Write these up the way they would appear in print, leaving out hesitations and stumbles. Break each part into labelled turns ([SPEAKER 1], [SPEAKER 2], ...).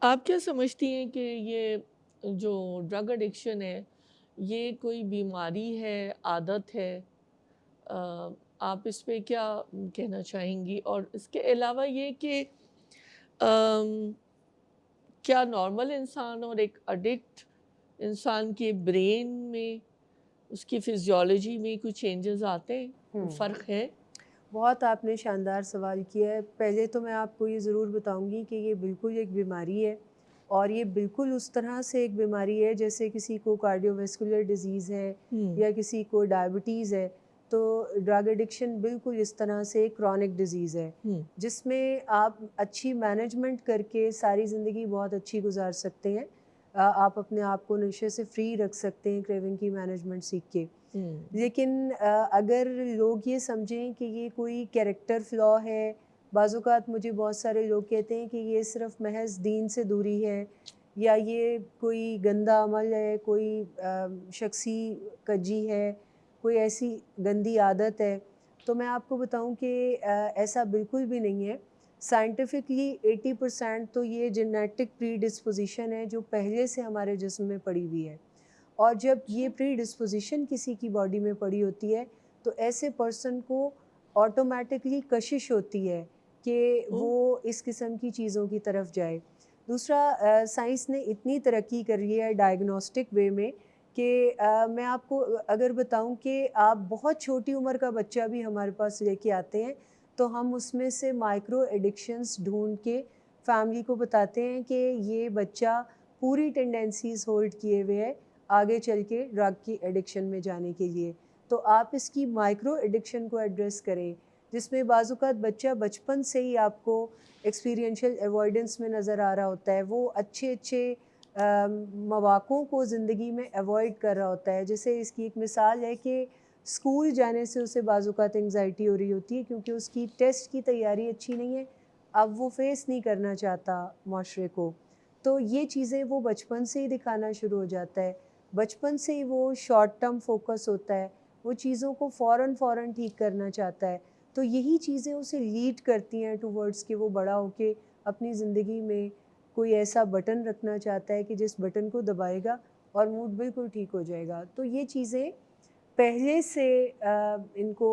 [SPEAKER 1] آپ کیا سمجھتی ہیں کہ یہ جو ڈرگ ایڈکشن ہے یہ کوئی بیماری ہے، عادت ہے؟ آ، آپ اس پہ کیا کہنا چاہیں گی؟ اور اس کے علاوہ یہ کہ آم، کیا نارمل انسان اور ایک اڈکٹ انسان کے برین میں، اس کی فزیولوجی میں کچھ چینجز آتے ہیں؟ کوئی
[SPEAKER 2] ہوں
[SPEAKER 1] فرق ہے؟
[SPEAKER 2] بہت آپ نے شاندار سوال کیا ہے۔ پہلے تو میں آپ کو یہ ضرور بتاؤں گی کہ یہ بالکل ایک بیماری ہے، اور یہ بالکل اس طرح سے ایک بیماری ہے جیسے کسی کو کارڈیو ویسکولر ڈیزیز ہے
[SPEAKER 1] ہوں
[SPEAKER 2] یا کسی کو ڈائبٹیز ہے۔ تو ڈرگ ایڈکشن بالکل اس طرح سے ایک کرونک ڈیزیز ہے،
[SPEAKER 1] ہوں
[SPEAKER 2] جس میں آپ اچھی مینجمنٹ کر کے ساری زندگی بہت اچھی گزار سکتے ہیں۔ آپ اپنے آپ کو نشے سے فری رکھ سکتے ہیں کریونگ کی مینجمنٹ سیکھ کے۔
[SPEAKER 1] ہوں
[SPEAKER 2] لیکن اگر لوگ یہ سمجھیں کہ یہ کوئی کیریکٹر فلا ہے، بعض اوقات مجھے بہت سارے لوگ کہتے ہیں کہ یہ صرف محض دین سے دوری ہے، یا یہ کوئی گندا عمل ہے، کوئی شخصی کجی ہے، کوئی ایسی گندی عادت ہے، تو میں آپ کو بتاؤں کہ ایسا بالکل بھی نہیں ہے۔ سائنٹیفکلی 80% تو یہ جینیٹک پری ڈسپوزیشن ہے جو پہلے سے ہمارے جسم میں پڑی ہوئی ہے، اور جب یہ
[SPEAKER 1] اچھا
[SPEAKER 2] پری ڈسپوزیشن کسی کی باڈی میں پڑی ہوتی ہے تو ایسے پرسن کو آٹومیٹکلی کشش ہوتی ہے کہ
[SPEAKER 1] او
[SPEAKER 2] وہ اس قسم کی چیزوں کی طرف جائے۔ دوسرا، سائنس نے اتنی ترقی کر لی ہے ڈائگنوسٹک وے میں کہ میں آپ کو اگر بتاؤں کہ آپ بہت چھوٹی عمر کا بچہ بھی ہمارے پاس لے کے آتے ہیں تو ہم اس میں سے مائکرو ایڈکشنز ڈھونڈ کے فیملی کو بتاتے ہیں کہ یہ بچہ پوری ٹینڈنسیز ہولڈ کیے ہوئے ہے آگے چل کے ڈرگ کی ایڈکشن میں جانے کے لیے۔ تو آپ اس کی مائکرو ایڈکشن کو ایڈریس کریں، جس میں بعض اوقات بچہ بچپن سے ہی آپ کو ایکسپیرینشیل ایوائڈنس میں نظر آ رہا ہوتا ہے، وہ اچھے اچھے مواقعوں کو زندگی میں ایوائڈ کر رہا ہوتا ہے۔ جیسے اس کی ایک مثال ہے کہ اسکول جانے سے اسے بعض اوقات انگزائٹی ہو رہی ہوتی ہے کیونکہ اس کی ٹیسٹ کی تیاری اچھی نہیں ہے، اب وہ فیس نہیں کرنا چاہتا معاشرے کو، تو یہ چیزیں وہ بچپن سے ہی دکھانا شروع ہو جاتا ہے۔ بچپن سے ہی وہ شارٹ ٹرم فوکس ہوتا ہے، وہ چیزوں کو فوراً ٹھیک کرنا چاہتا ہے، تو یہی چیزیں اسے لیڈ کرتی ہیں ٹورڈز کہ وہ بڑا ہو کے اپنی زندگی میں کوئی ایسا بٹن رکھنا چاہتا ہے کہ جس بٹن کو دبائے گا اور موڈ بالکل ٹھیک ہو جائے گا۔ تو یہ چیزیں پہلے سے ان کو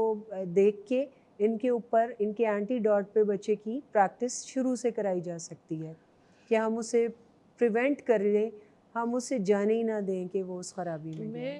[SPEAKER 2] دیکھ کے ان کے اوپر ان کے اینٹی ڈاٹ پہ بچے کی پریکٹس شروع سے کرائی جا سکتی ہے کہ ہم اسے پریونٹ کر لیں، ہم اسے جانے ہی نہ دیں کہ وہ اس خرابی میں
[SPEAKER 1] میں
[SPEAKER 2] جائے۔